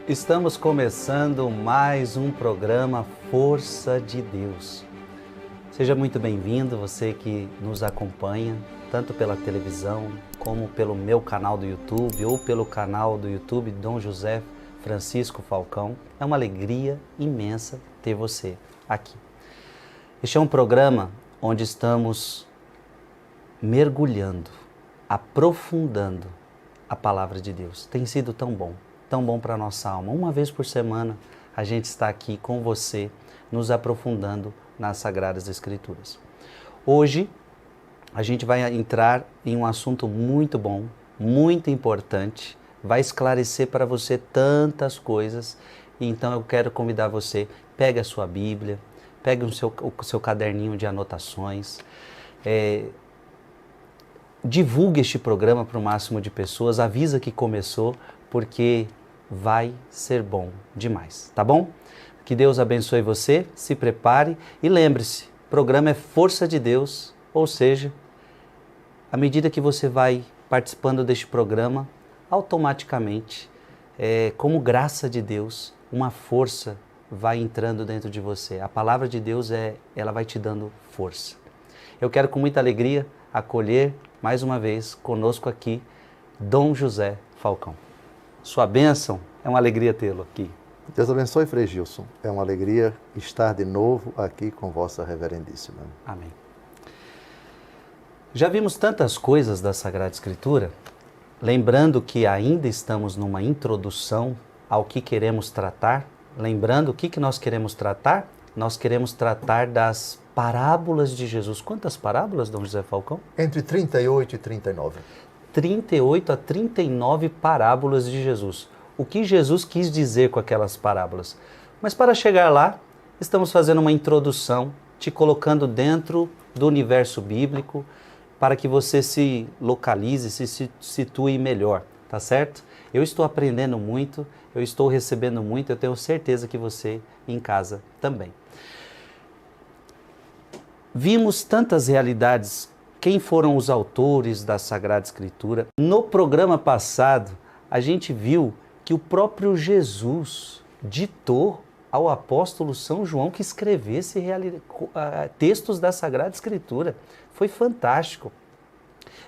Estamos começando mais um programa Força de Deus. Seja muito bem-vindo, você que nos acompanha, tanto pela televisão, como pelo meu canal do YouTube, ou pelo canal do YouTube Dom José Francisco Falcão. É uma alegria imensa ter você aqui. Este é um programa onde estamos mergulhando, aprofundando a Palavra de Deus. Tem sido tão bom para a nossa alma. Uma vez por semana a gente está aqui com você, nos aprofundando nas Sagradas Escrituras. Hoje a gente vai entrar em um assunto muito bom, muito importante, vai esclarecer para você tantas coisas. Então eu quero convidar você, pegue a sua Bíblia, pegue o seu caderninho de anotações, divulgue este programa para o máximo de pessoas, avisa que começou, porque vai ser bom demais, tá bom? Que Deus abençoe você, se prepare e lembre-se, o programa é Força de Deus, ou seja, à medida que você vai participando deste programa, automaticamente, como graça de Deus, uma força vai entrando dentro de você. A palavra de Deus, ela vai te dando força. Eu quero com muita alegria acolher mais uma vez conosco aqui Dom José Falcão. Sua bênção, é uma alegria tê-lo aqui. Deus abençoe, Frei Gilson. É uma alegria estar de novo aqui com Vossa Reverendíssima. Amém. Já vimos tantas coisas da Sagrada Escritura, lembrando que ainda estamos numa introdução ao que queremos tratar. Lembrando o que nós queremos tratar? Nós queremos tratar das parábolas de Jesus. Quantas parábolas, Dom José Falcão? Entre 38 e 39. 38 a 39 parábolas de Jesus. O que Jesus quis dizer com aquelas parábolas? Mas para chegar lá, estamos fazendo uma introdução, te colocando dentro do universo bíblico, para que você se localize, se situe melhor, tá certo? Eu estou aprendendo muito, eu estou recebendo muito, eu tenho certeza que você em casa também. Vimos tantas realidades. Quem foram os autores da Sagrada Escritura? No programa passado, a gente viu que o próprio Jesus ditou ao apóstolo São João que escrevesse textos da Sagrada Escritura. Foi fantástico.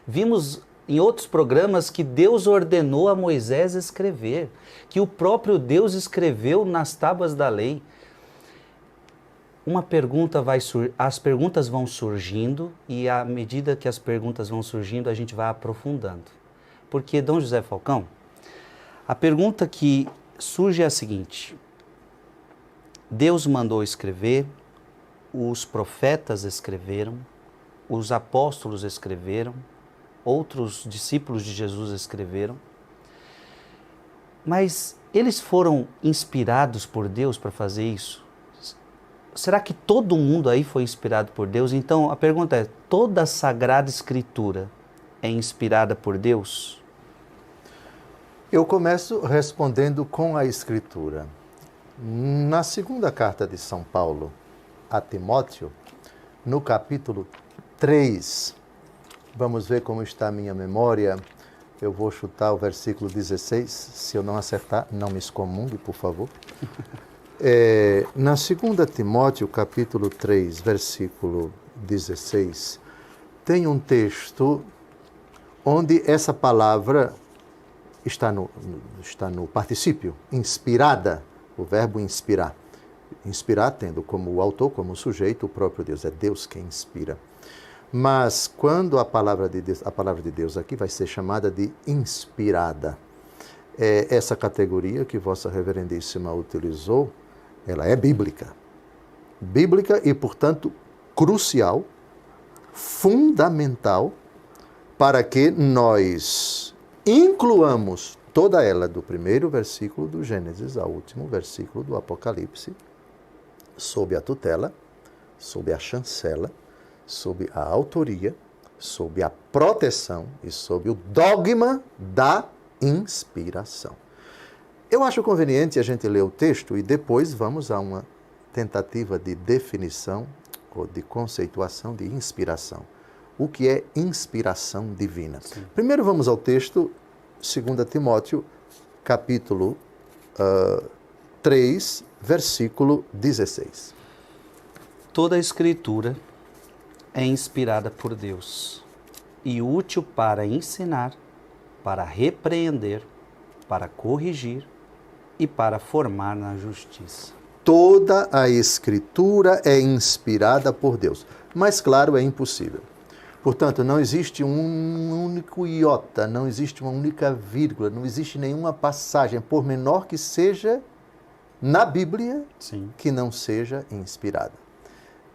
Vimos em outros programas que Deus ordenou a Moisés escrever, que o próprio Deus escreveu nas tábuas da lei. As perguntas vão surgindo e à medida que as perguntas vão surgindo, a gente vai aprofundando. Porque, Dom José Falcão, a pergunta que surge é a seguinte: Deus mandou escrever, os profetas escreveram, os apóstolos escreveram, outros discípulos de Jesus escreveram, mas eles foram inspirados por Deus para fazer isso? Será que todo mundo aí foi inspirado por Deus? Então a pergunta é, toda a Sagrada Escritura é inspirada por Deus? Eu começo respondendo com a Escritura. Na segunda carta de São Paulo a Timóteo, no capítulo 3, vamos ver como está a minha memória. Eu vou chutar o versículo 16, se eu não acertar, não me excomungue, por favor. Na 2 Timóteo, capítulo 3, versículo 16, tem um texto onde essa palavra está no particípio, inspirada, o verbo inspirar. Inspirar tendo como autor, como sujeito, o próprio Deus. É Deus quem inspira. Mas quando a palavra de Deus aqui vai ser chamada de inspirada, essa categoria que Vossa Reverendíssima utilizou, ela é bíblica. Bíblica e, portanto, crucial, fundamental, para que nós incluamos toda ela, do primeiro versículo do Gênesis ao último versículo do Apocalipse, sob a tutela, sob a chancela, sob a autoria, sob a proteção e sob o dogma da inspiração. Eu acho conveniente a gente ler o texto e depois vamos a uma tentativa de definição ou de conceituação de inspiração. O que é inspiração divina? Sim. Primeiro vamos ao texto, 2 Timóteo, capítulo 3, versículo 16. Toda a Escritura é inspirada por Deus e útil para ensinar, para repreender, para corrigir e para formar na justiça. Toda a Escritura é inspirada por Deus. Mas, claro, é impossível. Portanto, não existe um único iota, não existe uma única vírgula, não existe nenhuma passagem, por menor que seja, na Bíblia, Sim. que não seja inspirada.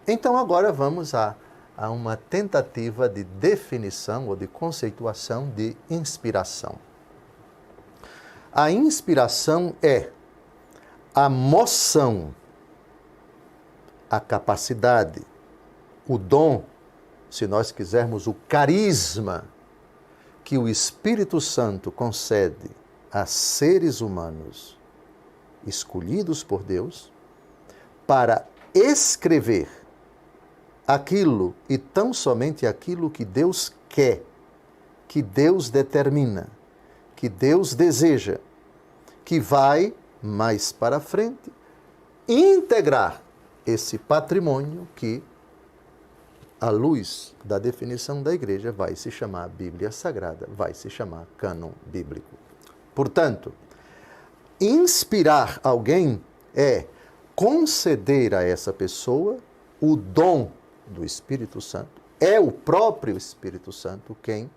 Então, agora vamos a uma tentativa de definição ou de conceituação de inspiração. A inspiração é a moção, a capacidade, o dom, se nós quisermos, o carisma que o Espírito Santo concede a seres humanos escolhidos por Deus para escrever aquilo e tão somente aquilo que Deus quer, que Deus determina, que Deus deseja, que vai mais para frente integrar esse patrimônio que, à luz da definição da igreja, vai se chamar Bíblia Sagrada, vai se chamar cânon bíblico. Portanto, inspirar alguém é conceder a essa pessoa o dom do Espírito Santo. É o próprio Espírito Santo quem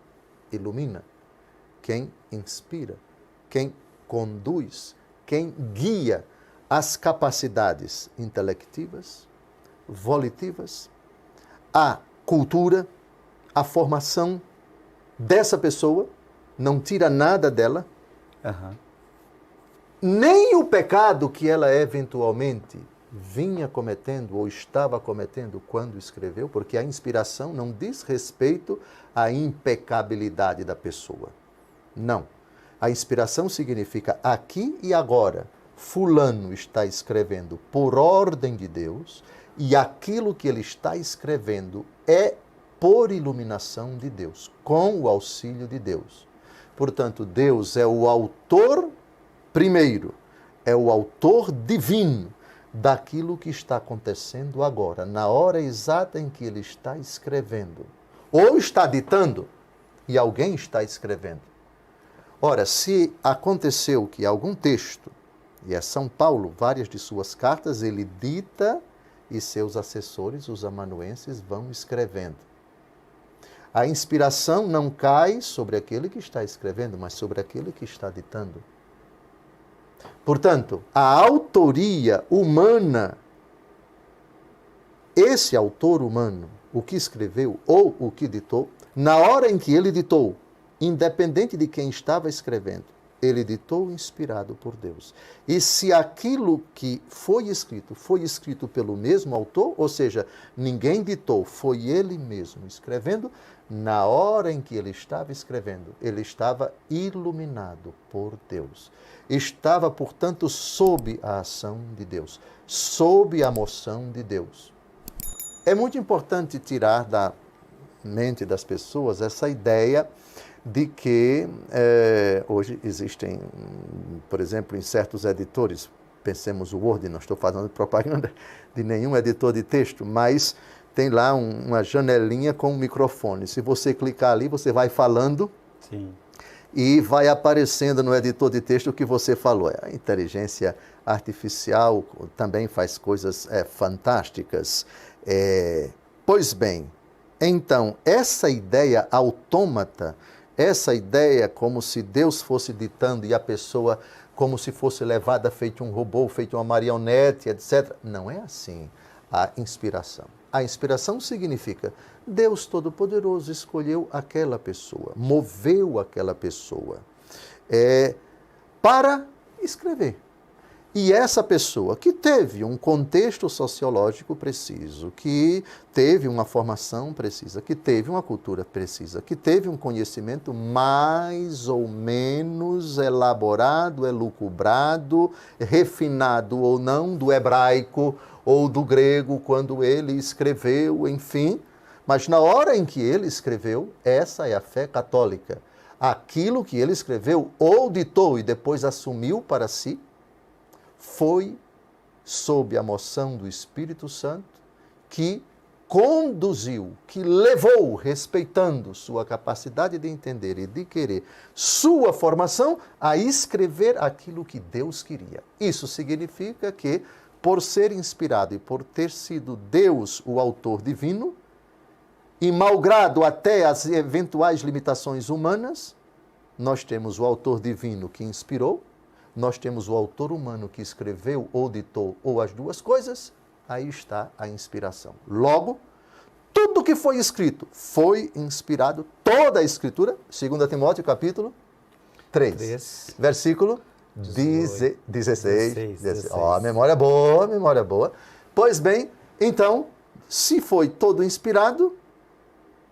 ilumina, quem inspira, quem conduz, quem guia as capacidades intelectivas, volitivas, a cultura, a formação dessa pessoa, não tira nada dela, nem o pecado que ela eventualmente vinha cometendo ou estava cometendo quando escreveu, porque a inspiração não diz respeito à impecabilidade da pessoa. Não. A inspiração significa aqui e agora. Fulano está escrevendo por ordem de Deus e aquilo que ele está escrevendo é por iluminação de Deus, com o auxílio de Deus. Portanto, Deus é o autor primeiro, é o autor divino daquilo que está acontecendo agora, na hora exata em que ele está escrevendo. Ou está ditando e alguém está escrevendo. Ora, se aconteceu que algum texto, e é São Paulo, várias de suas cartas, ele dita e seus assessores, os amanuenses, vão escrevendo. A inspiração não cai sobre aquele que está escrevendo, mas sobre aquele que está ditando. Portanto, a autoria humana, esse autor humano, o que escreveu ou o que ditou, na hora em que ele ditou, independente de quem estava escrevendo, ele ditou inspirado por Deus. E se aquilo que foi escrito pelo mesmo autor, ou seja, ninguém ditou, foi ele mesmo escrevendo, na hora em que ele estava escrevendo, ele estava iluminado por Deus. Estava, portanto, sob a ação de Deus, sob a moção de Deus. É muito importante tirar da mente das pessoas essa ideia de que hoje existem, por exemplo, em certos editores, pensemos o Word, não estou fazendo propaganda de nenhum editor de texto, mas tem lá uma janelinha com um microfone. Se você clicar ali, você vai falando. Sim. E vai aparecendo no editor de texto o que você falou. A inteligência artificial também faz coisas fantásticas. Pois bem, então, essa ideia autômata, essa ideia como se Deus fosse ditando e a pessoa como se fosse levada feito um robô, feito uma marionete, etc. Não é assim a inspiração. A inspiração significa Deus Todo-Poderoso escolheu aquela pessoa, moveu aquela pessoa para escrever. E essa pessoa que teve um contexto sociológico preciso, que teve uma formação precisa, que teve uma cultura precisa, que teve um conhecimento mais ou menos elaborado, elucubrado, refinado ou não, do hebraico ou do grego, quando ele escreveu, enfim. Mas na hora em que ele escreveu, essa é a fé católica. Aquilo que ele escreveu ou ditou e depois assumiu para si, foi sob a moção do Espírito Santo que conduziu, que levou, respeitando sua capacidade de entender e de querer, sua formação, a escrever aquilo que Deus queria. Isso significa que, por ser inspirado e por ter sido Deus o autor divino, e malgrado até as eventuais limitações humanas, nós temos o autor divino que inspirou, nós temos o autor humano que escreveu ou ditou, ou as duas coisas. Aí está a inspiração. Logo, tudo que foi escrito foi inspirado, toda a Escritura, 2 Timóteo capítulo 3. Versículo 16. Ó, memória boa. Pois bem, então, se foi todo inspirado,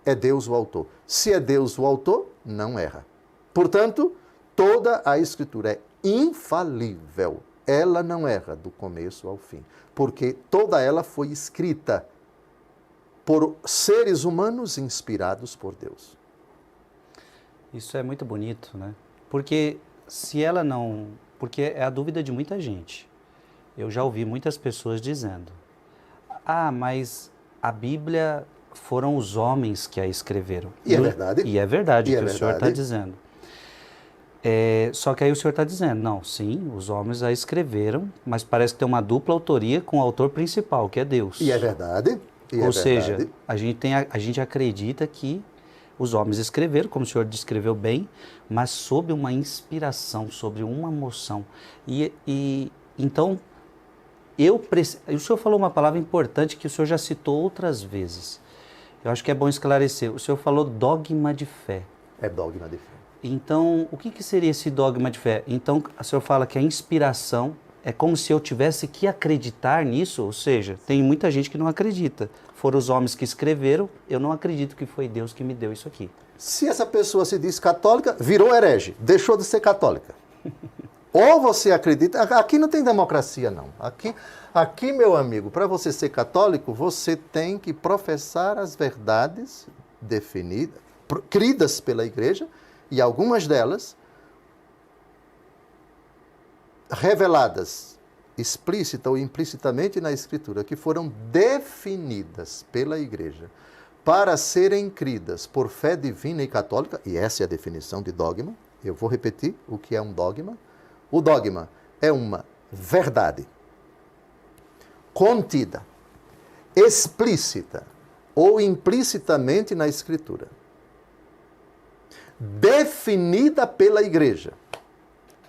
é Deus o autor. Se é Deus o autor, não erra. Portanto, toda a Escritura é infalível. Ela não erra do começo ao fim, porque toda ela foi escrita por seres humanos inspirados por Deus. Isso é muito bonito, né? Porque se ela não... Porque é a dúvida de muita gente. Eu já ouvi muitas pessoas dizendo: ah, mas a Bíblia foram os homens que a escreveram. E é verdade. E é verdade o que o senhor está dizendo. Só que aí o senhor está dizendo, não, sim, os homens a escreveram, mas parece que tem uma dupla autoria com o autor principal, que é Deus. E é verdade. Ou seja, a gente acredita que os homens escreveram, como o senhor descreveu bem, mas sob uma inspiração, sob uma moção. Então, o senhor falou uma palavra importante que o senhor já citou outras vezes. Eu acho que é bom esclarecer. O senhor falou dogma de fé. É dogma de fé. Então, o que seria esse dogma de fé? Então, o senhor fala que a inspiração é como se eu tivesse que acreditar nisso, ou seja, tem muita gente que não acredita. Foram os homens que escreveram, eu não acredito que foi Deus que me deu isso aqui. Se essa pessoa se diz católica, virou herege, deixou de ser católica. Ou você acredita... Aqui não tem democracia, não. Aqui, meu amigo, para você ser católico, você tem que professar as verdades definidas, cridas pela Igreja, e algumas delas reveladas explícita ou implicitamente na Escritura, que foram definidas pela Igreja para serem cridas por fé divina e católica, e essa é a definição de dogma. Eu vou repetir o que é um dogma. O dogma é uma verdade contida, explícita ou implicitamente na Escritura, definida pela Igreja,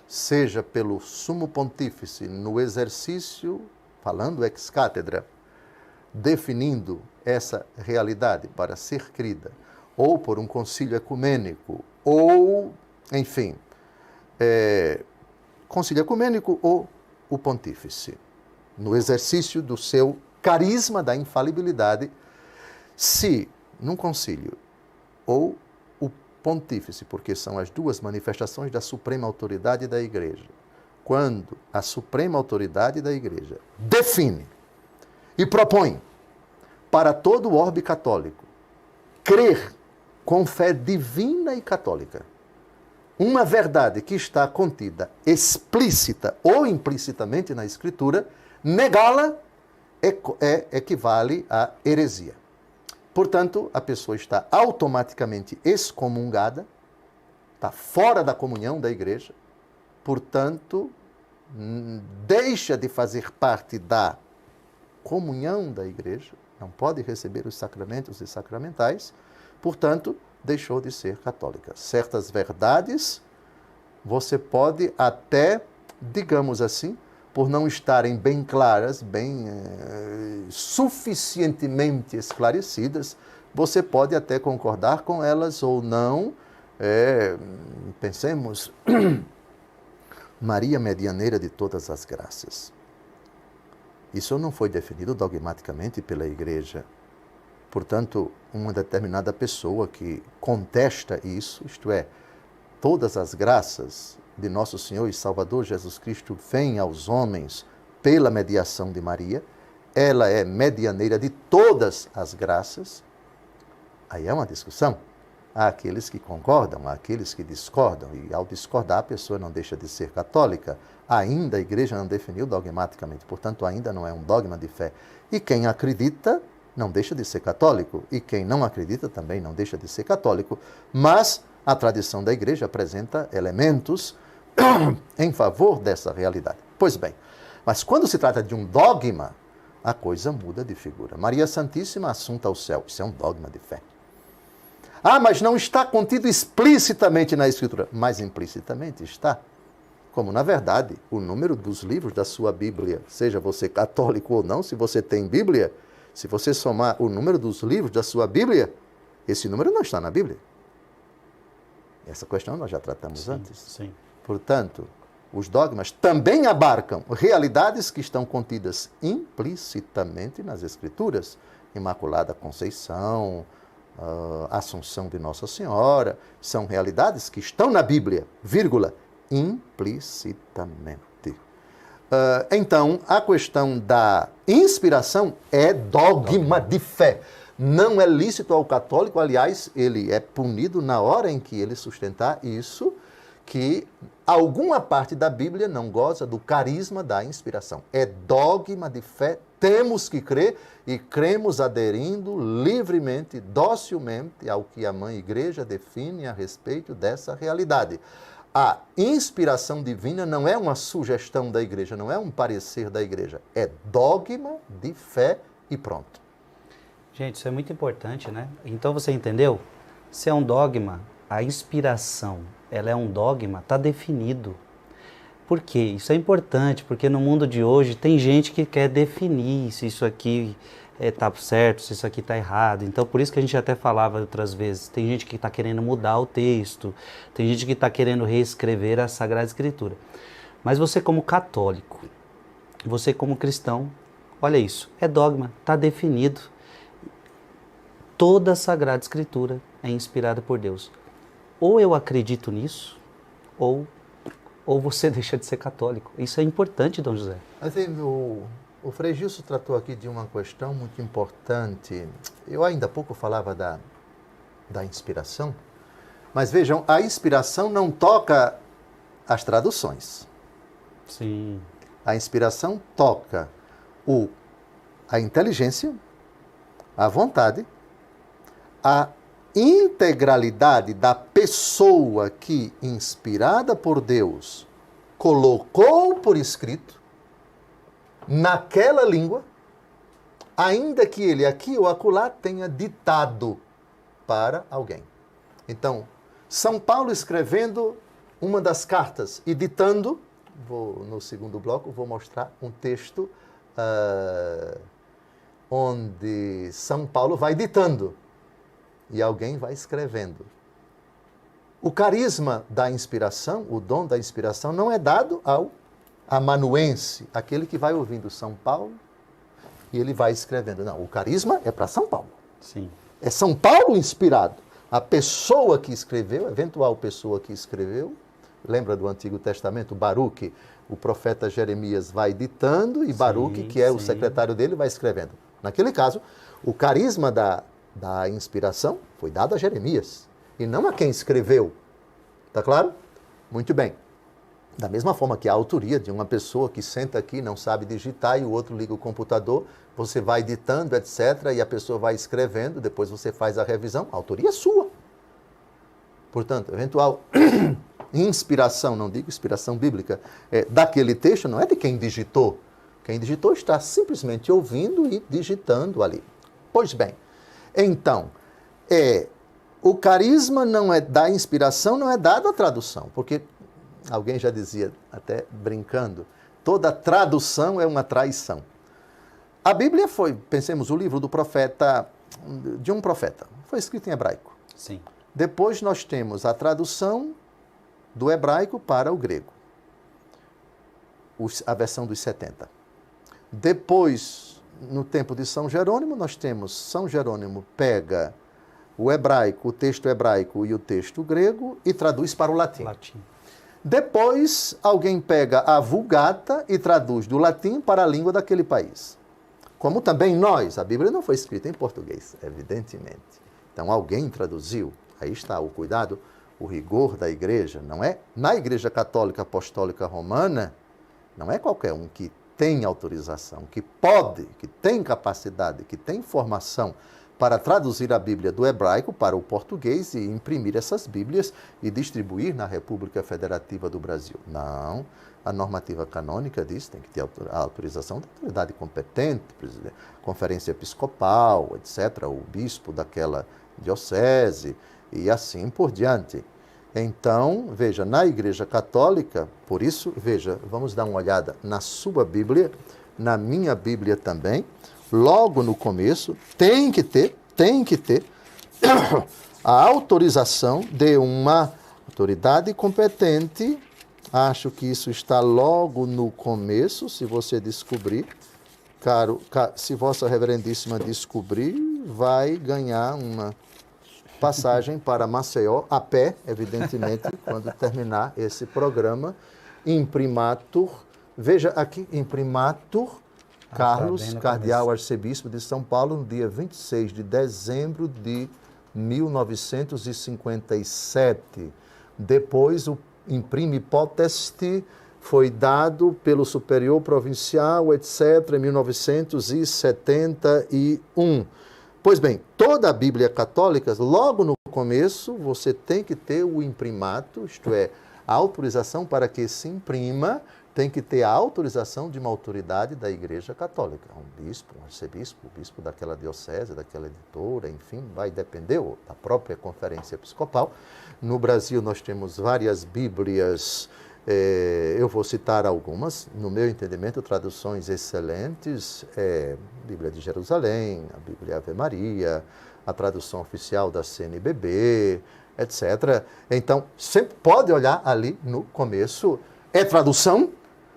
seja pelo sumo pontífice no exercício, falando ex cátedra, definindo essa realidade para ser crida, ou por um concílio ecumênico, ou, enfim, concílio ecumênico ou o pontífice, no exercício do seu carisma da infalibilidade, se num concílio ou pontífice, porque são as duas manifestações da suprema autoridade da Igreja. Quando a suprema autoridade da Igreja define e propõe para todo o orbe católico crer com fé divina e católica uma verdade que está contida explícita ou implicitamente na Escritura, negá-la equivale a heresia. Portanto, a pessoa está automaticamente excomungada, está fora da comunhão da Igreja, portanto, deixa de fazer parte da comunhão da Igreja, não pode receber os sacramentos e sacramentais, portanto, deixou de ser católica. Certas verdades você pode até, digamos assim, por não estarem bem claras, bem suficientemente esclarecidas, você pode até concordar com elas ou não. Pensemos, Maria medianeira de todas as graças. Isso não foi definido dogmaticamente pela Igreja. Portanto, uma determinada pessoa que contesta isso, isto é, todas as graças de nosso Senhor e Salvador Jesus Cristo vêm aos homens pela mediação de Maria, ela é medianeira de todas as graças, aí é uma discussão. Há aqueles que concordam, há aqueles que discordam, e ao discordar a pessoa não deixa de ser católica. Ainda a igreja não definiu dogmaticamente, portanto ainda não é um dogma de fé. E quem acredita não deixa de ser católico, e quem não acredita também não deixa de ser católico, mas a tradição da igreja apresenta elementos em favor dessa realidade. Pois bem, mas quando se trata de um dogma, a coisa muda de figura. Maria Santíssima assunta ao céu, isso é um dogma de fé. Ah, mas não está contido explicitamente na Escritura. Mas implicitamente está. Como, na verdade, o número dos livros da sua Bíblia, seja você católico ou não, se você tem Bíblia, se você somar o número dos livros da sua Bíblia, esse número não está na Bíblia. Essa questão nós já tratamos antes. Sim. Portanto, os dogmas também abarcam realidades que estão contidas implicitamente nas Escrituras. Imaculada Conceição, Assunção de Nossa Senhora, são realidades que estão na Bíblia, vírgula, implicitamente. Então, a questão da inspiração é dogma de fé. Não é lícito ao católico, aliás, ele é punido na hora em que ele sustentar isso, que alguma parte da Bíblia não goza do carisma da inspiração. É dogma de fé, temos que crer e cremos aderindo livremente, docilmente ao que a Mãe Igreja define a respeito dessa realidade. A inspiração divina não é uma sugestão da igreja, não é um parecer da igreja, é dogma de fé e pronto. Gente, isso é muito importante, né? Então você entendeu? Se é um dogma, a inspiração, ela é um dogma, está definido. Por quê? Isso é importante, porque no mundo de hoje tem gente que quer definir se isso aqui está certo, se isso aqui está errado. Então, por isso que a gente até falava outras vezes, tem gente que está querendo mudar o texto, tem gente que está querendo reescrever a Sagrada Escritura. Mas você como católico, você como cristão, olha isso, é dogma, está definido. Toda a Sagrada Escritura é inspirada por Deus. Ou eu acredito nisso, ou você deixa de ser católico. Isso é importante, Dom José. Assim, o Frei Gilson tratou aqui de uma questão muito importante. Eu ainda há pouco falava da inspiração, mas vejam, a inspiração não toca as traduções. Sim. A inspiração toca a inteligência, a vontade, a integralidade da pessoa que, inspirada por Deus, colocou por escrito, naquela língua, ainda que ele aqui ou acolá tenha ditado para alguém. Então, São Paulo escrevendo uma das cartas e ditando, no segundo bloco, vou mostrar um texto onde São Paulo vai ditando e alguém vai escrevendo. O carisma da inspiração, o dom da inspiração, não é dado ao amanuense, aquele que vai ouvindo São Paulo e ele vai escrevendo. Não, o carisma é para São Paulo. Sim. É São Paulo inspirado. A pessoa que escreveu, a eventual pessoa que escreveu, lembra do Antigo Testamento, Baruque, o profeta Jeremias vai ditando e Baruque, que é o secretário dele, vai escrevendo. Naquele caso, o carisma da inspiração foi dado a Jeremias e não a quem escreveu. Está claro? Muito bem. Da mesma forma que a autoria de uma pessoa que senta aqui, não sabe digitar e o outro liga o computador, você vai ditando, etc., e a pessoa vai escrevendo, depois você faz a revisão, a autoria é sua. Portanto, eventual inspiração, não digo inspiração bíblica, daquele texto não é de quem digitou. Quem digitou está simplesmente ouvindo e digitando ali. Pois bem, então, o carisma da inspiração não é dado à tradução, porque alguém já dizia, até brincando, toda tradução é uma traição. A Bíblia foi, pensemos, o livro de um profeta. Foi escrito em hebraico. Sim. Depois nós temos a tradução do hebraico para o grego. A versão dos 70. Depois, no tempo de São Jerônimo, nós temos São Jerônimo pega o hebraico, o texto hebraico e o texto grego e traduz para o latim. Depois, alguém pega a Vulgata e traduz do latim para a língua daquele país. Como também nós, a Bíblia não foi escrita em português, evidentemente. Então, alguém traduziu. aí está o cuidado, o rigor da igreja, não é? Na Igreja Católica Apostólica Romana, não é qualquer um que tem autorização, que pode, que tem capacidade, que tem formação para traduzir a Bíblia do hebraico para o português e imprimir essas Bíblias e distribuir na República Federativa do Brasil. Não, a normativa canônica diz que tem que ter a autorização da autoridade competente, conferência episcopal, etc., o bispo daquela diocese e assim por diante. Então, veja, na Igreja Católica, por isso, veja, vamos dar uma olhada na sua Bíblia, na minha Bíblia também, logo no começo, tem que ter a autorização de uma autoridade competente. Acho que isso está logo no começo, se você descobrir. Se Vossa Reverendíssima descobrir, vai ganhar uma passagem para Maceió, a pé, evidentemente, quando terminar esse programa. Imprimatur, veja aqui, Imprimatur Carlos, cardeal arcebispo de São Paulo, no dia 26 de dezembro de 1957. Depois, o imprime potesti foi dado pelo superior provincial, etc., em 1971. Pois bem, toda a Bíblia católica, logo no começo, você tem que ter o imprimato, isto é, a autorização para que se imprima, tem que ter a autorização de uma autoridade da Igreja Católica, um bispo, um arcebispo, o bispo daquela diocese, daquela editora, enfim, vai depender da própria conferência episcopal. No Brasil nós temos várias Bíblias, eu vou citar algumas, no meu entendimento, traduções excelentes, Bíblia de Jerusalém, a Bíblia Ave Maria, a tradução oficial da CNBB, etc. Então, sempre pode olhar ali no começo, é tradução,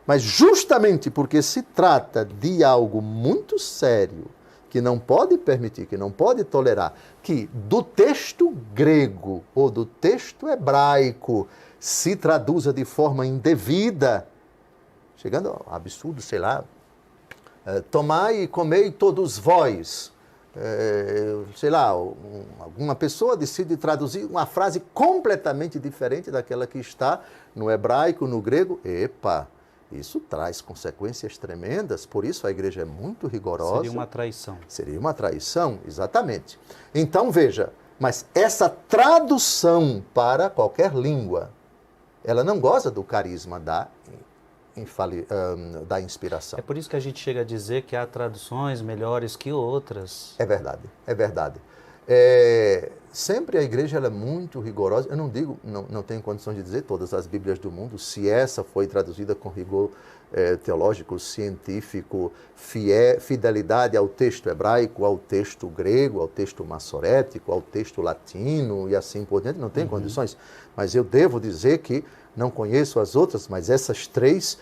mas justamente porque se trata de algo muito sério, que não pode permitir, que não pode tolerar, que do texto grego ou do texto hebraico se traduza de forma indevida, chegando ao absurdo, sei lá, tomai e comei todos vós. Sei lá, alguma pessoa decide traduzir uma frase completamente diferente daquela que está no hebraico, no grego. Epa, isso traz consequências tremendas, por isso a igreja é muito rigorosa. Seria uma traição. Seria uma traição, exatamente. Então, veja, mas essa tradução para qualquer língua, ela não goza do carisma da inspiração. É por isso que a gente chega a dizer que há traduções melhores que outras. É verdade, é verdade. Sempre a igreja ela é muito rigorosa. Eu não digo, não tenho condições de dizer todas as Bíblias do mundo, se essa foi traduzida com rigor teológico, científico, fidelidade ao texto hebraico, ao texto grego, ao texto massorético, ao texto latino e assim por diante, não tenho condições. Mas eu devo dizer que não conheço as outras, mas essas três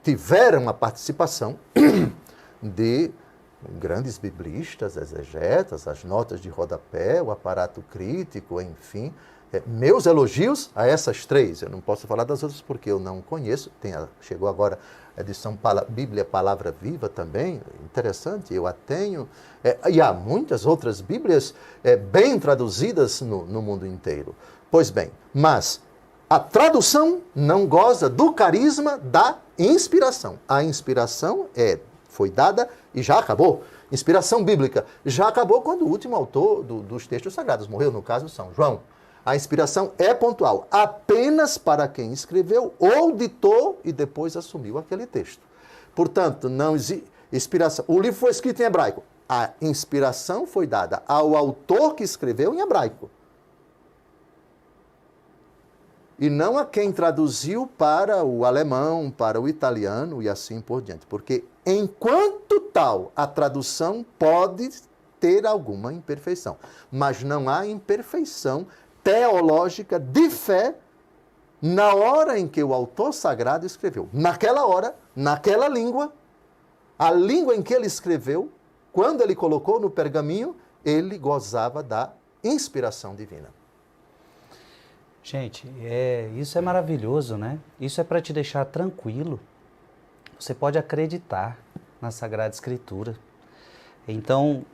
tiveram a participação de grandes biblistas, exegetas, as notas de rodapé, o aparato crítico, enfim. Meus elogios a essas três. Eu não posso falar das outras porque eu não conheço. Chegou agora a edição Bíblia Palavra Viva também, interessante, eu a tenho. E há muitas outras Bíblias bem traduzidas no mundo inteiro. Pois bem, mas a tradução não goza do carisma da inspiração. A inspiração foi dada e já acabou. Inspiração bíblica já acabou quando o último autor dos textos sagrados morreu, no caso São João. A inspiração é pontual, apenas para quem escreveu ou ditou e depois assumiu aquele texto. Portanto, não existe inspiração. O livro foi escrito em hebraico. A inspiração foi dada ao autor que escreveu em hebraico. E não a quem traduziu para o alemão, para o italiano e assim por diante. Porque, enquanto tal, a tradução pode ter alguma imperfeição. Mas não há imperfeição teológica de fé na hora em que o autor sagrado escreveu. Naquela hora, naquela língua, a língua em que ele escreveu, quando ele colocou no pergaminho, ele gozava da inspiração divina. Gente, isso é maravilhoso, né? Isso é para te deixar tranquilo. Você pode acreditar na Sagrada Escritura. Então,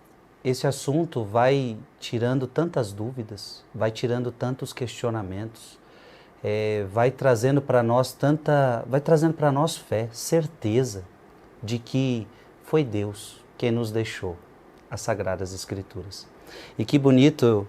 esse assunto vai tirando tantas dúvidas, vai tirando tantos questionamentos, vai trazendo para nós fé, certeza de que foi Deus quem nos deixou as Sagradas Escrituras. E que bonito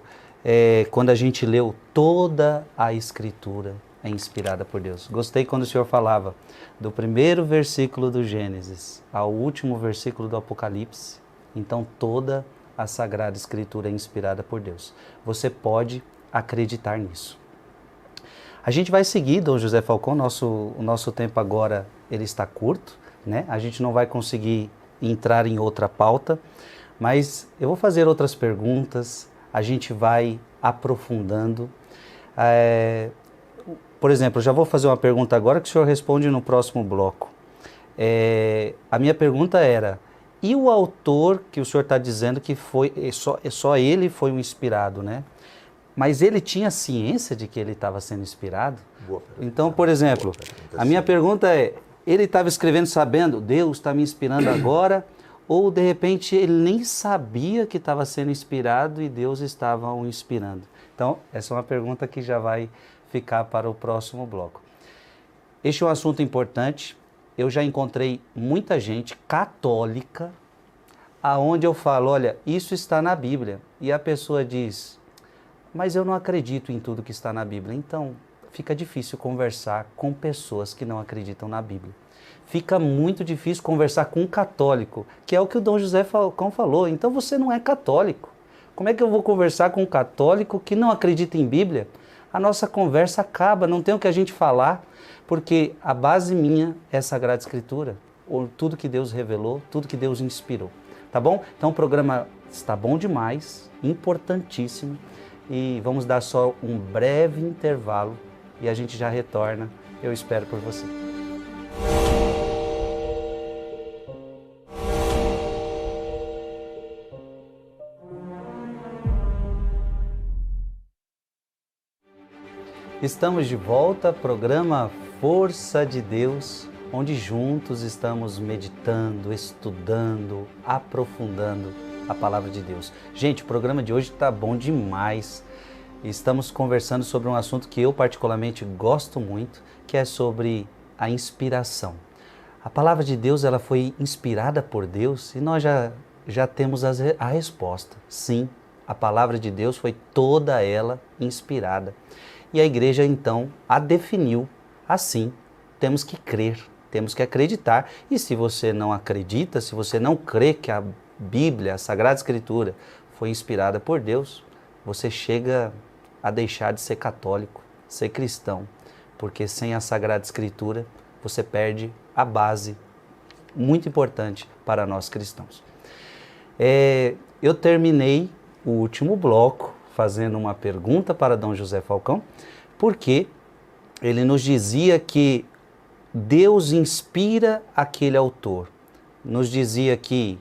quando a gente leu toda a Escritura é inspirada por Deus. Gostei quando o Senhor falava do primeiro versículo do Gênesis ao último versículo do Apocalipse. Então toda a Sagrada Escritura é inspirada por Deus. Você pode acreditar nisso. A gente vai seguir, Dom José Falcão, o nosso tempo agora ele está curto, né? A gente não vai conseguir entrar em outra pauta, mas eu vou fazer outras perguntas, a gente vai aprofundando. Por exemplo, eu já vou fazer uma pergunta agora que o senhor responde no próximo bloco. A minha pergunta era, e o autor que o senhor está dizendo que foi, só ele foi um inspirado, né? Mas ele tinha ciência de que ele estava sendo inspirado? Então, por exemplo, a minha pergunta é, ele estava escrevendo sabendo, Deus está me inspirando agora, ou de repente ele nem sabia que estava sendo inspirado e Deus estava o inspirando? Então, essa é uma pergunta que já vai ficar para o próximo bloco. Este é um assunto importante. Eu já encontrei muita gente católica aonde eu falo, olha, isso está na Bíblia. E a pessoa diz, mas eu não acredito em tudo que está na Bíblia. Então, fica difícil conversar com pessoas que não acreditam na Bíblia. Fica muito difícil conversar com um católico, que é o que o Dom José Falcão falou. Então você não é católico. Como é que eu vou conversar com um católico que não acredita em Bíblia? A nossa conversa acaba, não tem o que a gente falar, porque a base minha é a Sagrada Escritura, tudo que Deus revelou, tudo que Deus inspirou. Tá bom? Então o programa está bom demais, importantíssimo, e vamos dar só um breve intervalo e a gente já retorna. Eu espero por você. Estamos de volta, programa Força de Deus, onde juntos estamos meditando, estudando, aprofundando a Palavra de Deus. Gente, o programa de hoje está bom demais. Estamos conversando sobre um assunto que eu particularmente gosto muito, que é sobre a inspiração. A Palavra de Deus ela foi inspirada por Deus e nós já temos a resposta. Sim, a Palavra de Deus foi toda ela inspirada. E a igreja, então, a definiu assim. Temos que crer, temos que acreditar. E se você não acredita, se você não crê que a Bíblia, a Sagrada Escritura, foi inspirada por Deus, você chega a deixar de ser católico, ser cristão. Porque sem a Sagrada Escritura, você perde a base muito importante para nós cristãos. Eu terminei o último bloco fazendo uma pergunta para Dom José Falcão, porque ele nos dizia que Deus inspira aquele autor. Nos dizia que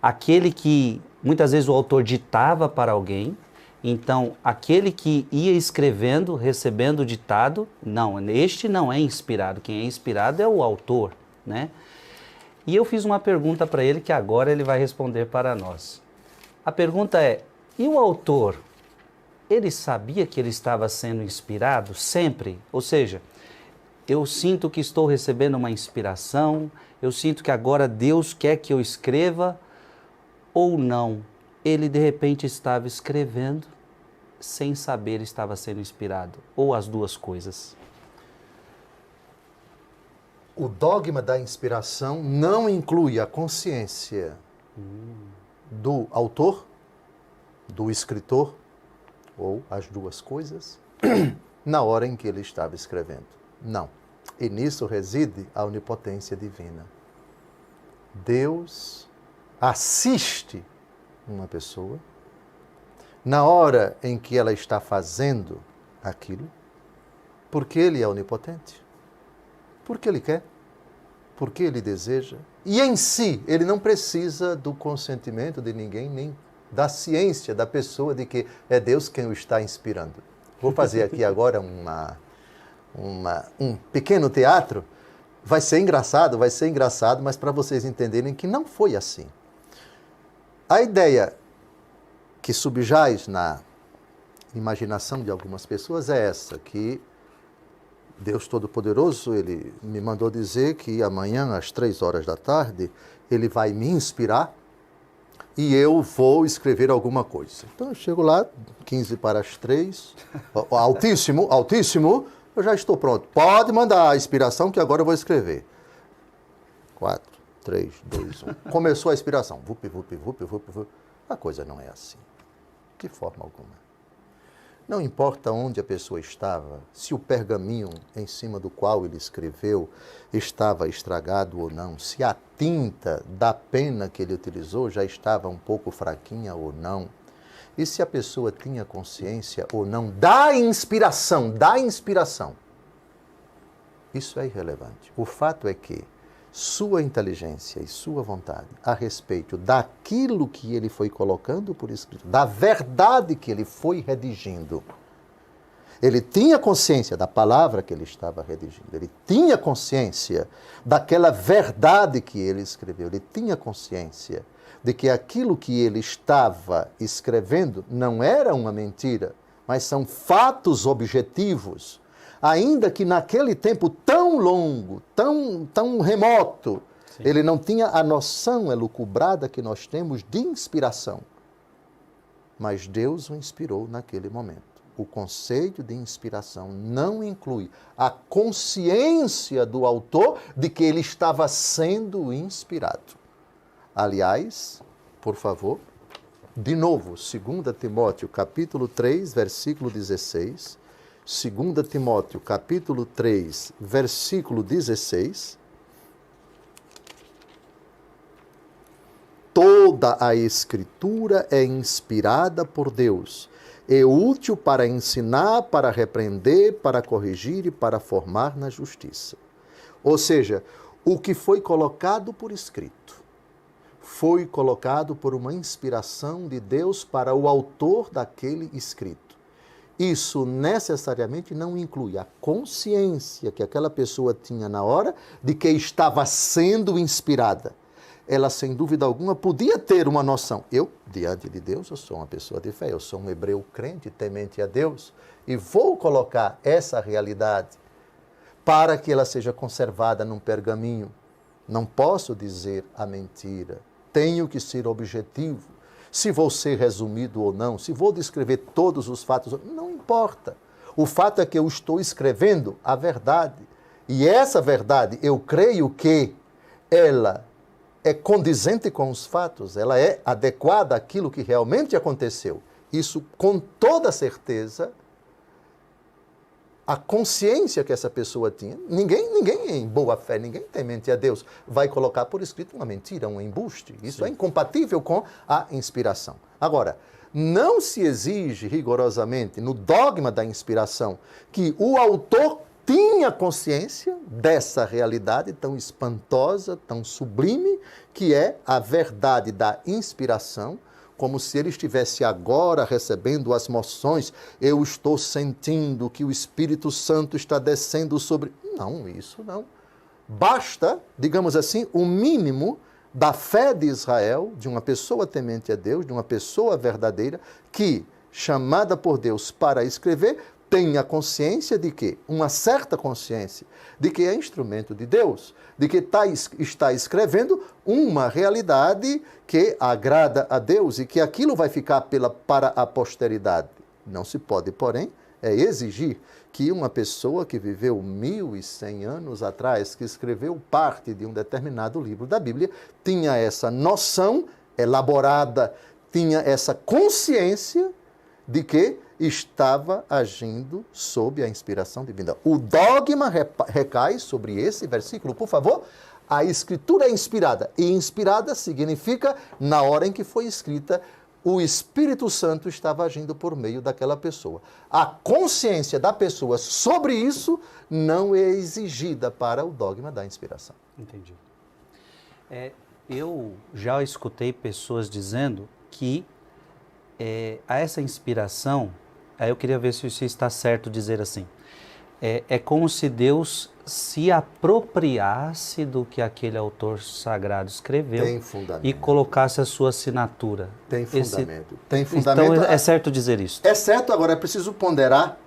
aquele que, muitas vezes o autor ditava para alguém, então aquele que ia escrevendo, recebendo o ditado, não, este não é inspirado, quem é inspirado é o autor, né? E eu fiz uma pergunta para ele que agora ele vai responder para nós. A pergunta é, e o autor, ele sabia que ele estava sendo inspirado sempre? Ou seja, eu sinto que estou recebendo uma inspiração, eu sinto que agora Deus quer que eu escreva, ou não? Ele de repente estava escrevendo, sem saber estava sendo inspirado, ou as duas coisas? O dogma da inspiração não inclui a consciência do autor, do escritor, ou as duas coisas, na hora em que ele estava escrevendo. Não. E nisso reside a onipotência divina. Deus assiste uma pessoa na hora em que ela está fazendo aquilo, porque Ele é onipotente, porque Ele quer, porque Ele deseja. E em si, Ele não precisa do consentimento de ninguém, nem da ciência da pessoa de que é Deus quem o está inspirando. Vou fazer aqui agora um pequeno teatro. Vai ser engraçado, mas para vocês entenderem que não foi assim. A ideia que subjaz na imaginação de algumas pessoas é essa, que Deus Todo-Poderoso, Ele me mandou dizer que amanhã, às 3 horas da tarde, Ele vai me inspirar e eu vou escrever alguma coisa. Então eu chego lá, 15 para as 3, altíssimo, eu já estou pronto. Pode mandar a inspiração que agora eu vou escrever. 4, 3, 2, 1. Começou a inspiração. Vup, vup, vup, vup, vup. A coisa não é assim. De forma alguma. Não importa onde a pessoa estava, se o pergaminho em cima do qual ele escreveu estava estragado ou não, se a tinta da pena que ele utilizou já estava um pouco fraquinha ou não, e se a pessoa tinha consciência ou não da inspiração. Isso é irrelevante. O fato é que sua inteligência e sua vontade a respeito daquilo que ele foi colocando por escrito, da verdade que ele foi redigindo. Ele tinha consciência da palavra que ele estava redigindo, ele tinha consciência daquela verdade que ele escreveu, ele tinha consciência de que aquilo que ele estava escrevendo não era uma mentira, mas são fatos objetivos. Ainda que naquele tempo tão longo, tão remoto, sim, ele não tinha a noção elucubrada que nós temos de inspiração. Mas Deus o inspirou naquele momento. O conceito de inspiração não inclui a consciência do autor de que ele estava sendo inspirado. Aliás, por favor, de novo, 2 Timóteo, capítulo 3, versículo 16... 2 Timóteo, capítulo 3, versículo 16. Toda a Escritura é inspirada por Deus, é útil para ensinar, para repreender, para corrigir e para formar na justiça. Ou seja, o que foi colocado por escrito, foi colocado por uma inspiração de Deus para o autor daquele escrito. Isso necessariamente não inclui a consciência que aquela pessoa tinha na hora de que estava sendo inspirada. Ela, sem dúvida alguma, podia ter uma noção. Eu, diante de Deus, eu sou uma pessoa de fé, eu sou um hebreu crente, temente a Deus, e vou colocar essa realidade para que ela seja conservada num pergaminho. Não posso dizer a mentira, tenho que ser objetivo. Se vou ser resumido ou não, se vou descrever todos os fatos, não importa. O fato é que eu estou escrevendo a verdade. E essa verdade, eu creio que ela é condizente com os fatos, ela é adequada àquilo que realmente aconteceu. Isso, com toda certeza, a consciência que essa pessoa tinha, ninguém em boa fé, ninguém temente a Deus, vai colocar por escrito uma mentira, um embuste. Isso Sim. é incompatível com a inspiração. Agora, não se exige rigorosamente no dogma da inspiração que o autor tinha consciência dessa realidade tão espantosa, tão sublime, que é a verdade da inspiração, como se ele estivesse agora recebendo as moções, eu estou sentindo que o Espírito Santo está descendo sobre... Não, isso não. Basta, digamos assim, o mínimo da fé de Israel, de uma pessoa temente a Deus, de uma pessoa verdadeira, que, chamada por Deus para escrever, tenha consciência de que, uma certa consciência, de que é instrumento de Deus, de que está escrevendo uma realidade que agrada a Deus e que aquilo vai ficar para a posteridade. Não se pode, porém, exigir que uma pessoa que viveu 1100 anos atrás, que escreveu parte de um determinado livro da Bíblia, tinha essa noção elaborada, tinha essa consciência de que estava agindo sob a inspiração divina. O dogma recai sobre esse versículo, por favor. A Escritura é inspirada, e inspirada significa, na hora em que foi escrita, o Espírito Santo estava agindo por meio daquela pessoa. A consciência da pessoa sobre isso não é exigida para o dogma da inspiração. Entendi. Eu já escutei pessoas dizendo que a essa inspiração, aí eu queria ver se está certo dizer assim, É como se Deus se apropriasse do que aquele autor sagrado escreveu Tem fundamento. e colocasse a sua assinatura. Tem fundamento. Tem fundamento. Então é certo dizer isso. É certo, agora é preciso ponderar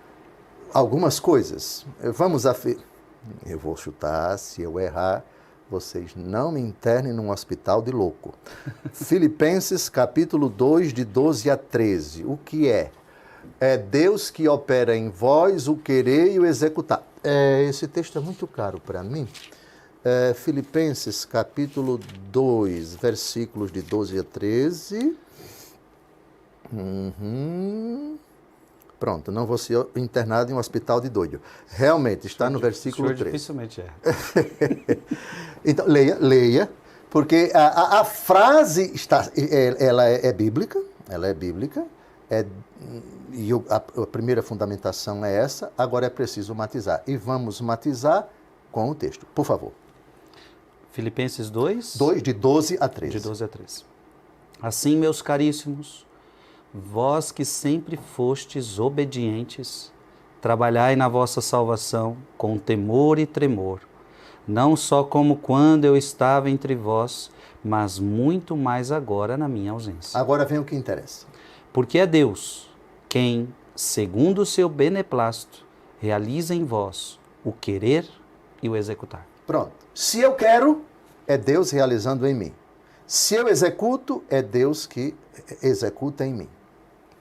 algumas coisas. Eu vou chutar, se eu errar, vocês não me internem num hospital de louco. Filipenses capítulo 2, de 12 a 13. O que é? É Deus que opera em vós o querer e o executar. Esse texto é muito caro para mim. Filipenses capítulo 2, versículos de 12 a 13. Pronto, não vou ser internado em um hospital de doido. Realmente, está no versículo 3. Dificilmente é. Então, leia, porque a frase ela é bíblica, e a primeira fundamentação é essa, agora é preciso matizar. E vamos matizar com o texto, por favor. Filipenses 2? 2, de 12 a 13. De 12 a 13. Assim, meus caríssimos, vós que sempre fostes obedientes, trabalhai na vossa salvação com temor e tremor, não só como quando eu estava entre vós, mas muito mais agora na minha ausência. Agora vem o que interessa. Porque é Deus quem, segundo o seu beneplácito, realiza em vós o querer e o executar. Pronto. Se eu quero, é Deus realizando em mim. Se eu executo, é Deus que executa em mim.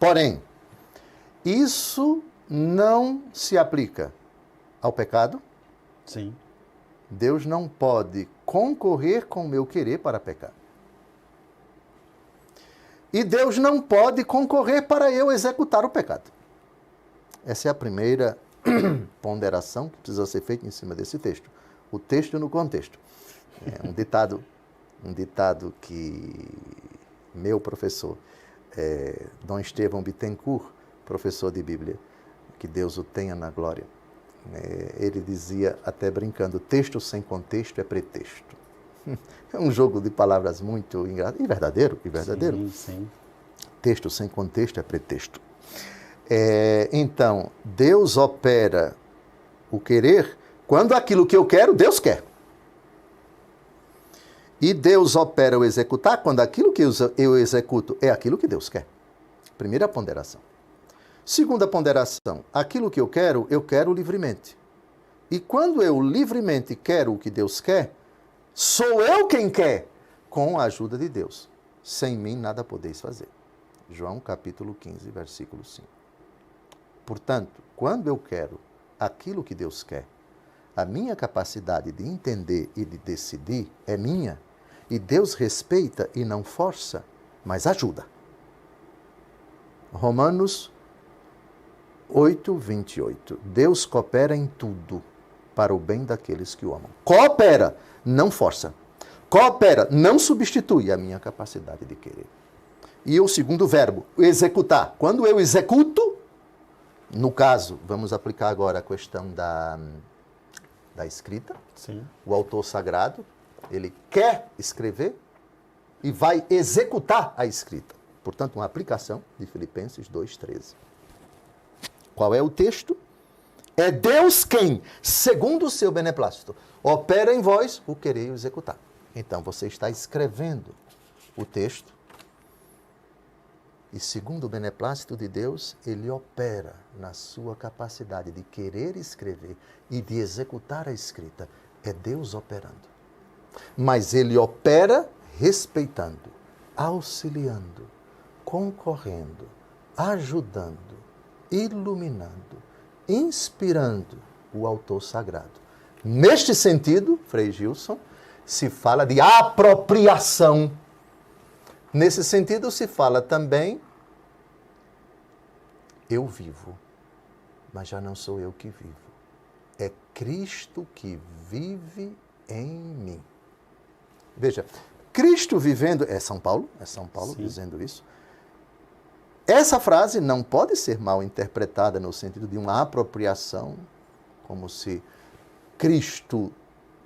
Porém, isso não se aplica ao pecado. Sim. Deus não pode concorrer com o meu querer para pecar. E Deus não pode concorrer para eu executar o pecado. Essa é a primeira ponderação que precisa ser feita em cima desse texto. O texto no contexto. É um ditado que meu professor, Dom Estevão Bittencourt, professor de Bíblia, que Deus o tenha na glória, ele dizia, até brincando, texto sem contexto é pretexto. É um jogo de palavras muito engraçado e verdadeiro. Sim, sim. Texto sem contexto é pretexto. Então, Deus opera o querer quando aquilo que eu quero, Deus quer. E Deus opera o executar quando aquilo que eu executo é aquilo que Deus quer. Primeira ponderação. Segunda ponderação, aquilo que eu quero livremente. E quando eu livremente quero o que Deus quer, sou eu quem quer, com a ajuda de Deus. Sem mim nada podeis fazer. João capítulo 15, versículo 5. Portanto, quando eu quero aquilo que Deus quer, a minha capacidade de entender e de decidir é minha, e Deus respeita e não força, mas ajuda. Romanos 8, 28. Deus coopera em tudo para o bem daqueles que o amam. Coopera, não força. Coopera, não substitui a minha capacidade de querer. E o segundo verbo, executar. Quando eu executo, no caso, vamos aplicar agora a questão da escrita. Sim. O autor sagrado, ele quer escrever e vai executar a escrita. Portanto, uma aplicação de Filipenses 2,13. Qual é o texto? É Deus quem, segundo o seu beneplácito, opera em vós o querer e o executar. Então, você está escrevendo o texto e, segundo o beneplácito de Deus, ele opera na sua capacidade de querer escrever e de executar a escrita. É Deus operando. Mas ele opera respeitando, auxiliando, concorrendo, ajudando, iluminando, inspirando o autor sagrado. Neste sentido, Frei Gilson, se fala de apropriação. Nesse sentido, se fala também, eu vivo, mas já não sou eu que vivo. É Cristo que vive em mim. Veja, Cristo vivendo, é São Paulo Sim. dizendo isso. Essa frase não pode ser mal interpretada no sentido de uma apropriação, como se Cristo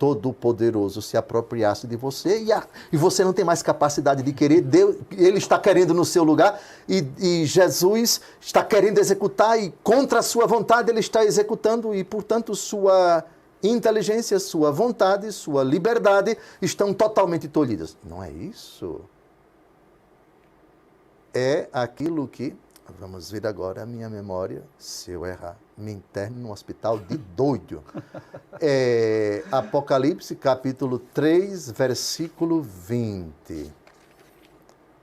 Todo-Poderoso se apropriasse de você e você não tem mais capacidade de querer, Deus, Ele está querendo no seu lugar e Jesus está querendo executar e contra a sua vontade Ele está executando e, portanto, sua inteligência, sua vontade, sua liberdade estão totalmente tolhidas. Não é isso. É aquilo que, vamos ver agora a minha memória, se eu errar, me interne no hospital de doido. Apocalipse, capítulo 3, versículo 20.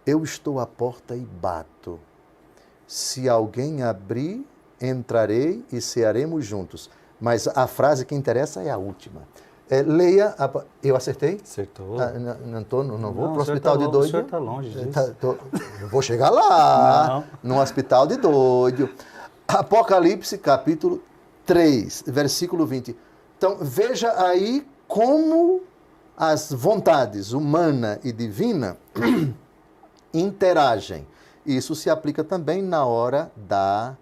Eu estou à porta e bato. Se alguém abrir, entrarei e cearemos juntos. Mas a frase que interessa é a última. Leia, eu acertei? Acertou. Não vou para o hospital de doido. O senhor está longe disso. Eu vou chegar lá, no hospital de doido. Apocalipse, capítulo 3, versículo 20. Então, veja aí como as vontades humana e divina interagem. Isso se aplica também na hora da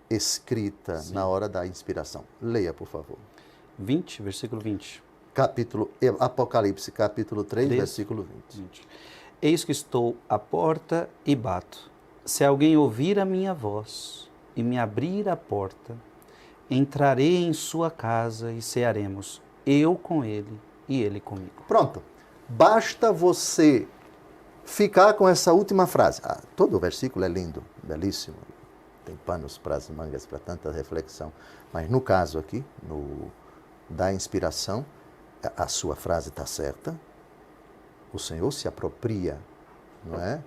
escrita, Sim. na hora da inspiração. Leia, por favor. 20, versículo 20. Apocalipse, capítulo 3, versículo 20. Eis que estou à porta e bato. Se alguém ouvir a minha voz e me abrir a porta, entrarei em sua casa e cearemos, eu com ele e ele comigo. Pronto. Basta você ficar com essa última frase. Todo o versículo é lindo, belíssimo. Tem panos para as mangas, para tanta reflexão. Mas no caso aqui, da inspiração, a sua frase está certa. O Senhor se apropria, não é?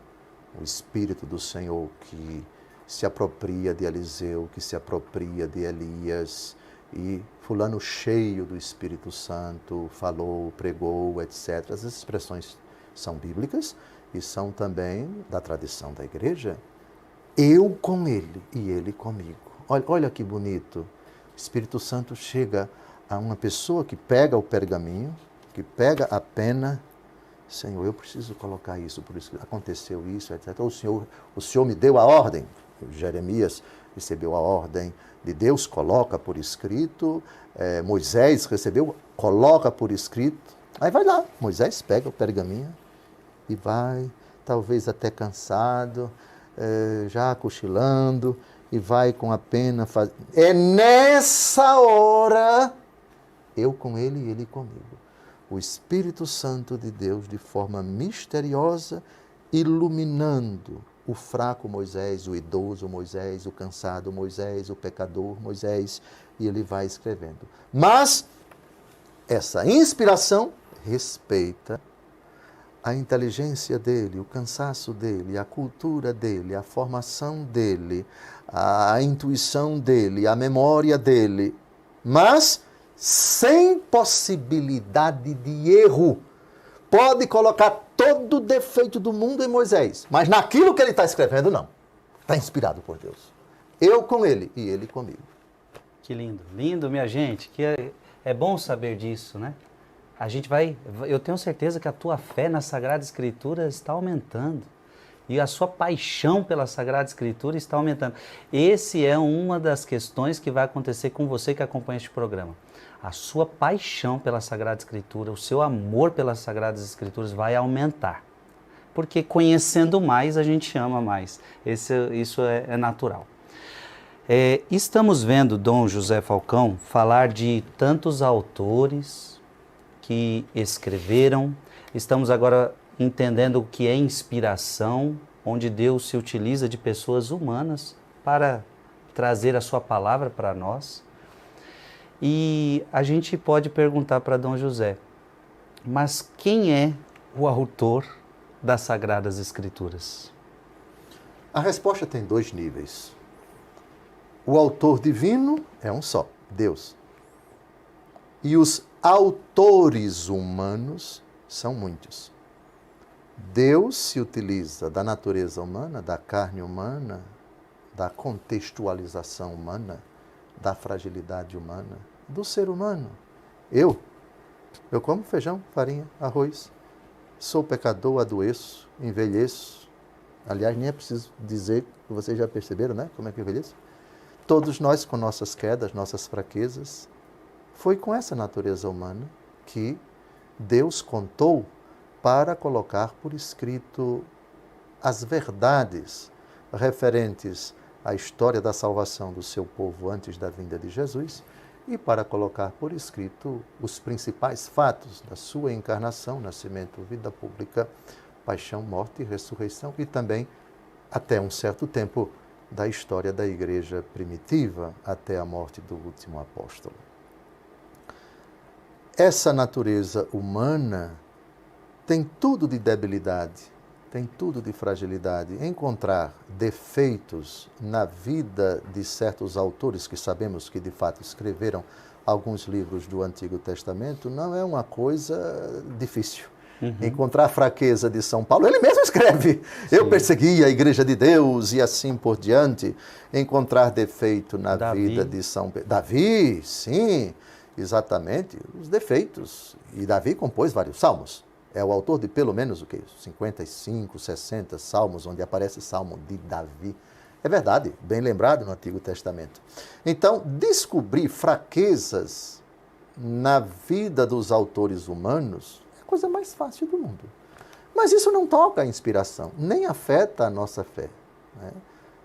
O Espírito do Senhor que se apropria de Eliseu, que se apropria de Elias, e fulano cheio do Espírito Santo falou, pregou, etc. As expressões são bíblicas e são também da tradição da igreja. Eu com ele e ele comigo. Olha que bonito. O Espírito Santo chega a uma pessoa que pega o pergaminho, que pega a pena. Senhor, eu preciso colocar isso, por isso aconteceu isso, etc. O Senhor me deu a ordem. Jeremias recebeu a ordem de Deus, coloca por escrito. Moisés recebeu, coloca por escrito. Aí vai lá, Moisés pega o pergaminho e vai, talvez até cansado, já cochilando, e vai com a pena. É nessa hora, eu com ele e ele comigo. O Espírito Santo de Deus, de forma misteriosa, iluminando o fraco Moisés, o idoso Moisés, o cansado Moisés, o pecador Moisés, e ele vai escrevendo. Mas essa inspiração respeita a inteligência dele, o cansaço dele, a cultura dele, a formação dele, a intuição dele, a memória dele, mas sem possibilidade de erro. Pode colocar todo o defeito do mundo em Moisés, mas naquilo que ele está escrevendo, não. Está inspirado por Deus. Eu com ele e ele comigo. Que lindo. Lindo, minha gente. É bom saber disso, né? Eu tenho certeza que a tua fé na Sagrada Escritura está aumentando. E a sua paixão pela Sagrada Escritura está aumentando. Esse é uma das questões que vai acontecer com você que acompanha este programa. A sua paixão pela Sagrada Escritura, o seu amor pelas Sagradas Escrituras vai aumentar. Porque conhecendo mais, a gente ama mais. Isso é natural. Estamos vendo Dom José Falcão falar de tantos autores que escreveram. Estamos agora entendendo o que é inspiração, onde Deus se utiliza de pessoas humanas para trazer a sua palavra para nós. E a gente pode perguntar para Dom José, mas quem é o autor das Sagradas Escrituras? A resposta tem dois níveis. O autor divino é um só, Deus. E os autores humanos são muitos. Deus se utiliza da natureza humana, da carne humana, da contextualização humana, da fragilidade humana, do ser humano. Eu como feijão, farinha, arroz. Sou pecador, adoeço, envelheço. Aliás, nem é preciso dizer, vocês já perceberam, né? Como é que eu envelheço? Todos nós com nossas quedas, nossas fraquezas. Foi com essa natureza humana que Deus contou para colocar por escrito as verdades referentes à história da salvação do seu povo antes da vinda de Jesus e para colocar por escrito os principais fatos da sua encarnação, nascimento, vida pública, paixão, morte e ressurreição e também, até um certo tempo, da história da igreja primitiva até a morte do último apóstolo. Essa natureza humana tem tudo de debilidade, tem tudo de fragilidade. Encontrar defeitos na vida de certos autores que sabemos que de fato escreveram alguns livros do Antigo Testamento não é uma coisa difícil. Encontrar a fraqueza de São Paulo, ele mesmo escreve. Sim. Eu persegui a Igreja de Deus e assim por diante. Encontrar defeito na vida de São Pedro. Davi, sim, exatamente, os defeitos. E Davi compôs vários salmos. É o autor de pelo menos, 55, 60 salmos, onde aparece salmo de Davi. É verdade, bem lembrado no Antigo Testamento. Então, descobrir fraquezas na vida dos autores humanos é a coisa mais fácil do mundo. Mas isso não toca a inspiração, nem afeta a nossa fé, né?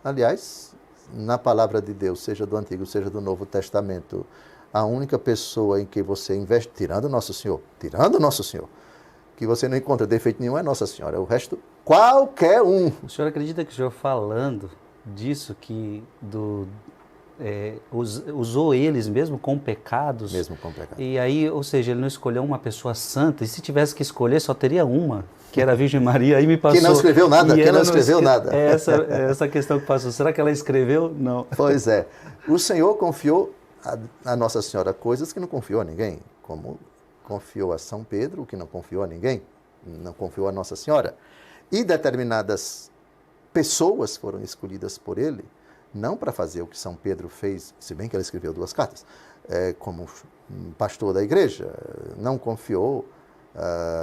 Aliás, na palavra de Deus, seja do Antigo, seja do Novo Testamento, a única pessoa em que você investe, tirando Nosso Senhor, que você não encontra defeito nenhum é Nossa Senhora. O resto, qualquer um. O senhor acredita que o senhor falando disso, que usou eles mesmo com pecados? Mesmo com pecados. E aí, ou seja, ele não escolheu uma pessoa santa, e se tivesse que escolher, só teria uma, que era a Virgem Maria, aí me passou... Que não escreveu nada, Essa questão que passou, será que ela escreveu? Não. Pois é. O Senhor confiou a Nossa Senhora coisas que não confiou a ninguém, como confiou a São Pedro, o que não confiou a ninguém, não confiou a Nossa Senhora. E determinadas pessoas foram escolhidas por ele, não para fazer o que São Pedro fez, se bem que ele escreveu 2 cartas, como pastor da igreja, não confiou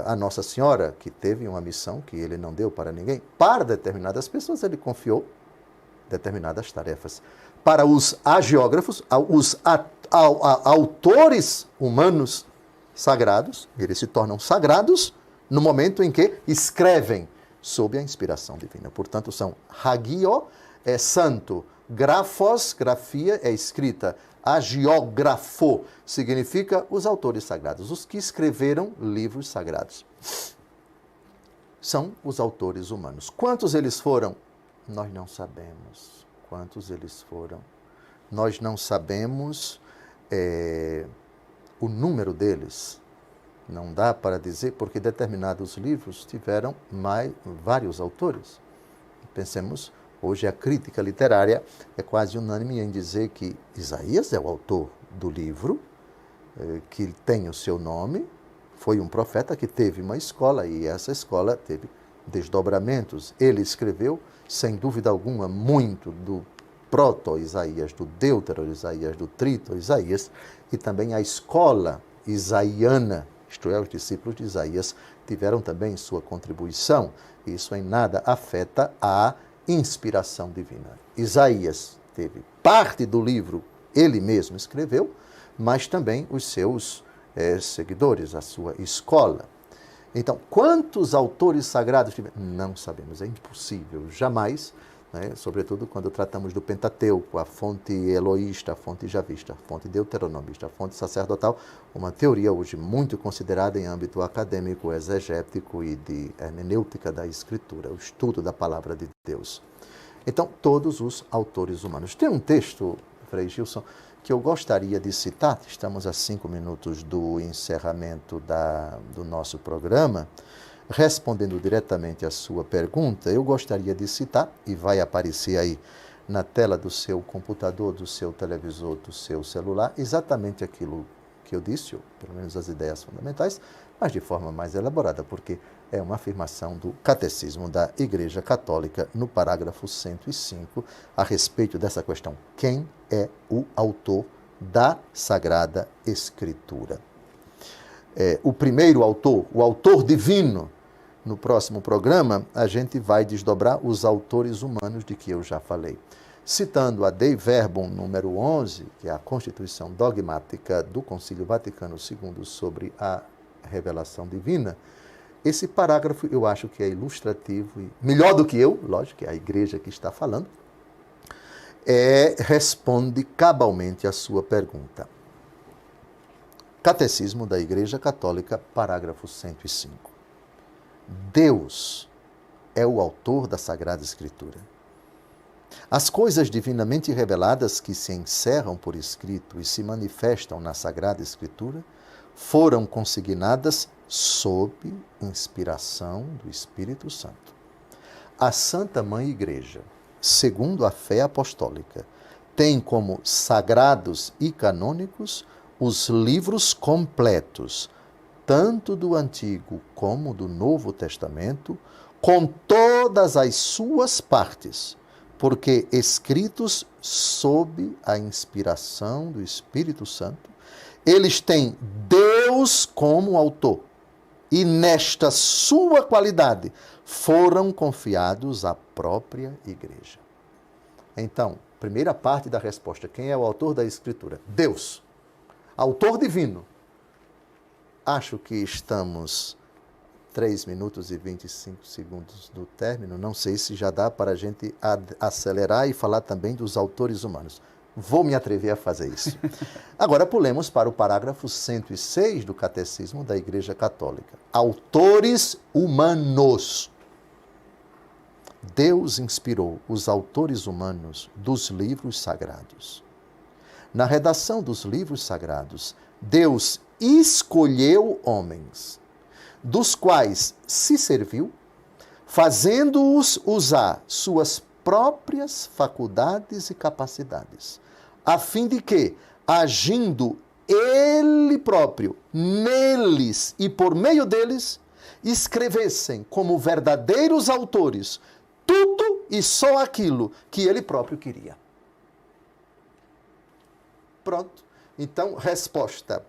a Nossa Senhora, que teve uma missão que ele não deu para ninguém. Para determinadas pessoas ele confiou determinadas tarefas. Para os hagiógrafos, os autores humanos sagrados, eles se tornam sagrados no momento em que escrevem sob a inspiração divina. Portanto, são hagio, é santo, grafos, grafia, é escrita, hagiografo, significa os autores sagrados, os que escreveram livros sagrados. São os autores humanos. Quantos eles foram? Nós não sabemos. Quantos eles foram? Nós não sabemos o número deles. Não dá para dizer, porque determinados livros tiveram vários autores. Pensemos, hoje a crítica literária é quase unânime em dizer que Isaías é o autor do livro, que tem o seu nome, foi um profeta que teve uma escola e essa escola teve desdobramentos. Ele escreveu, sem dúvida alguma, muito do proto-Isaías, do deutero-Isaías, do trito-Isaías, e também a escola isaiana, isto é, os discípulos de Isaías, tiveram também sua contribuição. Isso em nada afeta a inspiração divina. Isaías teve parte do livro, ele mesmo escreveu, mas também os seus seguidores, a sua escola. Então, quantos autores sagrados tiveram? Não sabemos, é impossível, jamais, né? Sobretudo quando tratamos do Pentateuco, a fonte eloísta, a fonte javista, a fonte deuteronomista, a fonte sacerdotal, uma teoria hoje muito considerada em âmbito acadêmico, exegético e de hermenêutica da Escritura, o estudo da palavra de Deus. Então, todos os autores humanos. Tem um texto, Frei Gilson, que eu gostaria de citar, estamos a 5 minutos do encerramento do nosso programa, respondendo diretamente à sua pergunta, eu gostaria de citar, e vai aparecer aí na tela do seu computador, do seu televisor, do seu celular, exatamente aquilo que eu disse, ou pelo menos as ideias fundamentais, mas de forma mais elaborada, porque é uma afirmação do Catecismo da Igreja Católica, no parágrafo 105, a respeito dessa questão. Quem é o autor da Sagrada Escritura? O primeiro autor, o autor divino. No próximo programa, a gente vai desdobrar os autores humanos de que eu já falei. Citando a Dei Verbum número 11, que é a Constituição Dogmática do Concílio Vaticano II sobre a revelação divina, esse parágrafo eu acho que é ilustrativo, e melhor do que eu, lógico, que é a igreja que está falando, responde cabalmente à sua pergunta. Catecismo da Igreja Católica, parágrafo 105. Deus é o autor da Sagrada Escritura. As coisas divinamente reveladas que se encerram por escrito e se manifestam na Sagrada Escritura foram consignadas sob inspiração do Espírito Santo. A Santa Mãe Igreja, segundo a fé apostólica, tem como sagrados e canônicos os livros completos, tanto do Antigo como do Novo Testamento, com todas as suas partes, porque escritos sob a inspiração do Espírito Santo, eles têm Deus como autor, e nesta sua qualidade foram confiados à própria Igreja. Então, primeira parte da resposta, quem é o autor da Escritura? Deus, autor divino. Acho que estamos 3 minutos e 25 segundos do término. Não sei se já dá para a gente acelerar e falar também dos autores humanos. Vou me atrever a fazer isso. Agora pulemos para o parágrafo 106 do Catecismo da Igreja Católica. Autores humanos. Deus inspirou os autores humanos dos livros sagrados. Na redação dos livros sagrados, Deus escolheu homens, dos quais se serviu, fazendo-os usar suas próprias faculdades e capacidades, a fim de que, agindo Ele próprio neles e por meio deles, escrevessem como verdadeiros autores tudo e só aquilo que Ele próprio queria. Pronto. Então, resposta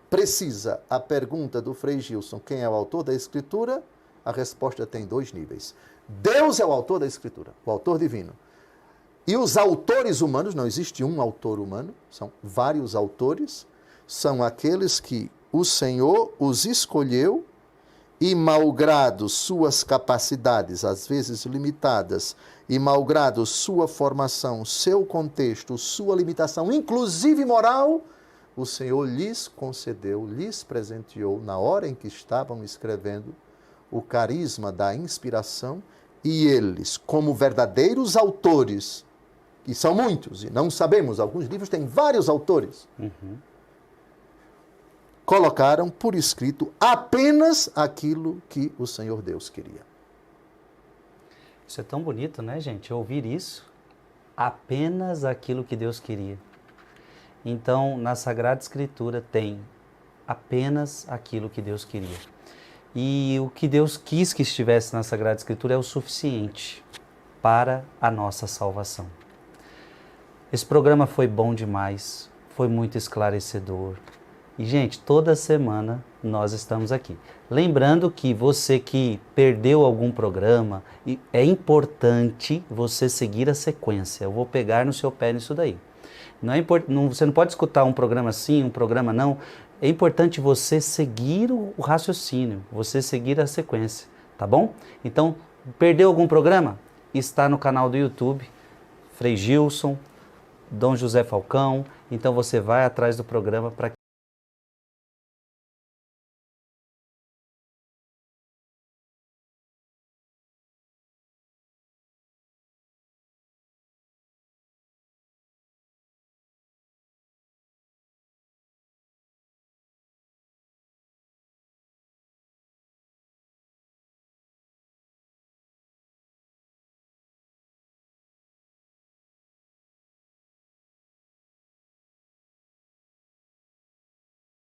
precisa à pergunta do Frei Gilson, quem é o autor da Escritura? A resposta tem 2 níveis. Deus é o autor da Escritura, o autor divino. E os autores humanos, não existe um autor humano, são vários autores, são aqueles que o Senhor os escolheu e, malgrado suas capacidades, às vezes limitadas, e malgrado sua formação, seu contexto, sua limitação, inclusive moral, o Senhor lhes concedeu, lhes presenteou, na hora em que estavam escrevendo, o carisma da inspiração, e eles, como verdadeiros autores, que são muitos, e não sabemos, alguns livros têm vários autores, colocaram por escrito apenas aquilo que o Senhor Deus queria. Isso é tão bonito, né, gente? Ouvir isso, apenas aquilo que Deus queria. Então, na Sagrada Escritura tem apenas aquilo que Deus queria. E o que Deus quis que estivesse na Sagrada Escritura é o suficiente para a nossa salvação. Esse programa foi bom demais, foi muito esclarecedor. E, gente, toda semana nós estamos aqui. Lembrando que você que perdeu algum programa, é importante você seguir a sequência. Eu vou pegar no seu pé nisso daí. Você não pode escutar um programa sim, um programa não. É importante você seguir o raciocínio, você seguir a sequência, tá bom? Então, perdeu algum programa? Está no canal do YouTube, Frei Gilson, Dom José Falcão. Então você vai atrás do programa para